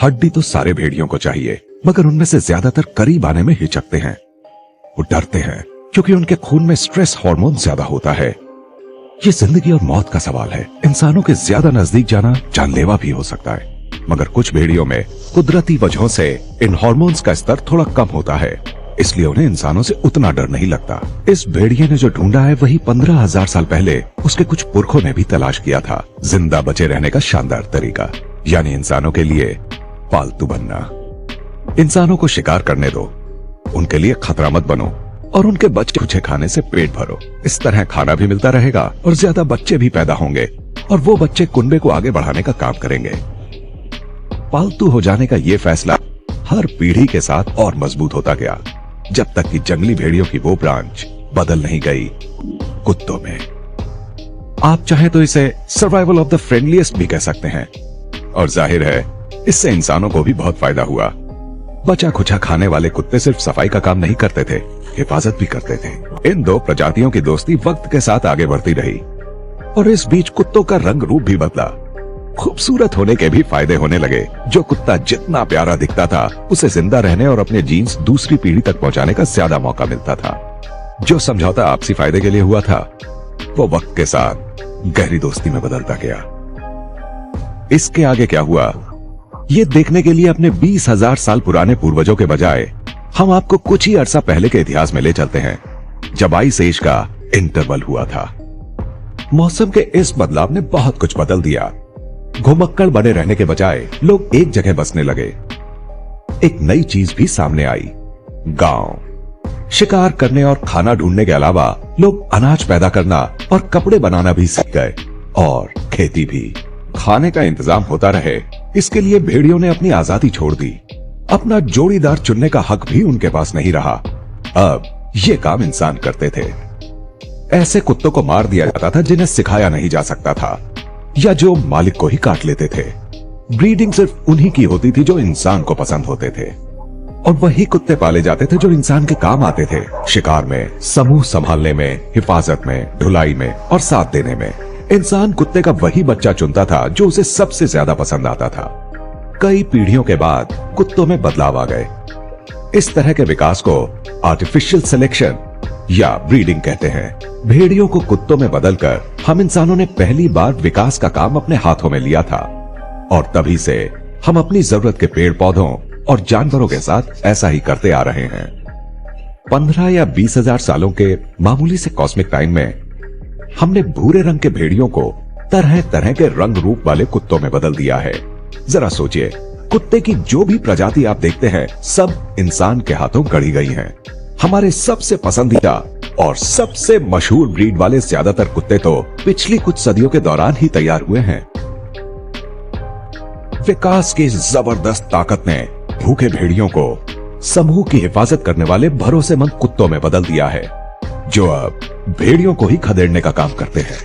हड्डी तो सारे भेड़ियों को चाहिए, मगर उनमें से ज्यादातर करीब आने में हिचकते हैं। वो डरते हैं क्योंकि उनके खून में स्ट्रेस हार्मोन ज्यादा होता है। ये जिंदगी और मौत का सवाल है। इंसानों के ज्यादा नजदीक जाना जानलेवा भी हो सकता है, मगर कुछ भेड़ियों में कुदरती वजहों से इन हार्मोन्स का स्तर थोड़ा कम होता है, इसलिए उन्हें इंसानों से उतना डर नहीं लगता। इस भेड़िए ने जो ढूंढा है वही 15,000 साल पहले उसके कुछ पुरखों ने भी तलाश किया था। जिंदा बचे रहने का शानदार तरीका, यानी इंसानों के लिए पालतू बनना। इंसानों को शिकार करने दो, उनके लिए खतरा मत बनो और उनके बच्चे कुछ खाने से पेट भरो। इस तरह खाना भी मिलता रहेगा और ज्यादा बच्चे भी पैदा होंगे और वो बच्चे कुनबे को आगे बढ़ाने का काम करेंगे। पालतू हो जाने का ये फैसला हर पीढ़ी के साथ और मजबूत होता गया, जब तक कि जंगली भेड़ियों की वो ब्रांच बदल नहीं गई कुत्तों में। आप चाहे तो इसे सर्वाइवल ऑफ द फ्रेंडलीएस्ट भी कह सकते हैं, और जाहिर है इससे इंसानों को भी बहुत फायदा हुआ। बचा खुचा खाने वाले कुत्ते सिर्फ सफाई का काम नहीं करते थे, हिफाजत भी करते थे। इन दो प्रजातियों की दोस्ती वक्त के साथ आगे बढ़ती रही और इस बीच कुत्तों का रंग रूप भी बदला। खूबसूरत होने के भी फायदे होने लगे। जो कुत्ता जितना प्यारा दिखता था उसे जिंदा रहने और अपने जीन्स दूसरी पीढ़ी तक पहुंचाने का ज्यादा मौका मिलता था। जो समझौता आपसी फायदे के लिए हुआ था वो वक्त के साथ गहरी दोस्ती में बदलता गया। इसके आगे क्या हुआ ये देखने के लिए अपने 20,000 साल पुराने पूर्वजों के बजाय हम आपको कुछ ही अरसा पहले के इतिहास में ले चलते हैं, जब आइस एज का इंटरवल हुआ था। मौसम के इस बदलाव ने बहुत कुछ बदल दिया। घुमक्कड़ बने रहने के बजाय लोग एक जगह बसने लगे। एक नई चीज भी सामने आई, गांव। शिकार करने और खाना ढूंढने के अलावा लोग अनाज पैदा करना और कपड़े बनाना भी सीख गए, और खेती भी। खाने का इंतजाम होता रहे, इसके लिए भेड़ियों ने अपनी आजादी छोड़ दी। अपना जोड़ीदार चुनने का हक भी उनके पास नहीं रहा। अब ये काम इंसान करते थे। ऐसे कुत्तों को मार दिया जाता था जिन्हें सिखाया नहीं जा सकता था, या जो मालिक को ही काट लेते थे। ब्रीडिंग सिर्फ उन्हीं की होती थी जो इंसान को पसंद होते थे, और वही कुत्ते पाले जाते थे जो इंसान के काम आते थे। शिकार में, समूह संभालने में, हिफाजत में, ढुलाई में और साथ देने में इंसान कुत्ते का वही बच्चा चुनता था जो उसे सबसे ज्यादा पसंद आता था। कई पीढ़ियों के बाद कुत्तों में बदलाव आ गए। इस तरह के विकास को आर्टिफिशियल सिलेक्शन या ब्रीडिंग कहते हैं। भेड़ियों को कुत्तों में बदलकर हम इंसानों ने पहली बार विकास का काम अपने हाथों में लिया था, और तभी से हम अपनी जरूरत के पेड़ पौधों और जानवरों के साथ ऐसा ही करते आ रहे हैं। 15 या 20,000 सालों के मामूली से कॉस्मिक टाइम में हमने भूरे रंग के भेड़ियों को तरह तरह के रंग रूप वाले कुत्तों में बदल दिया है। जरा सोचिए, कुत्ते की जो भी प्रजाति आप देखते हैं सब इंसान के हाथों गढ़ी गई हैं। हमारे सबसे पसंदीदा और सबसे मशहूर ब्रीड वाले ज्यादातर कुत्ते तो पिछली कुछ सदियों के दौरान ही तैयार हुए हैं। विकास की जबरदस्त ताकत ने भूखे भेड़ियों को समूह की हिफाजत करने वाले भरोसेमंद कुत्तों में बदल दिया है, जो अब भेड़ियों को ही खदेड़ने का काम करते हैं।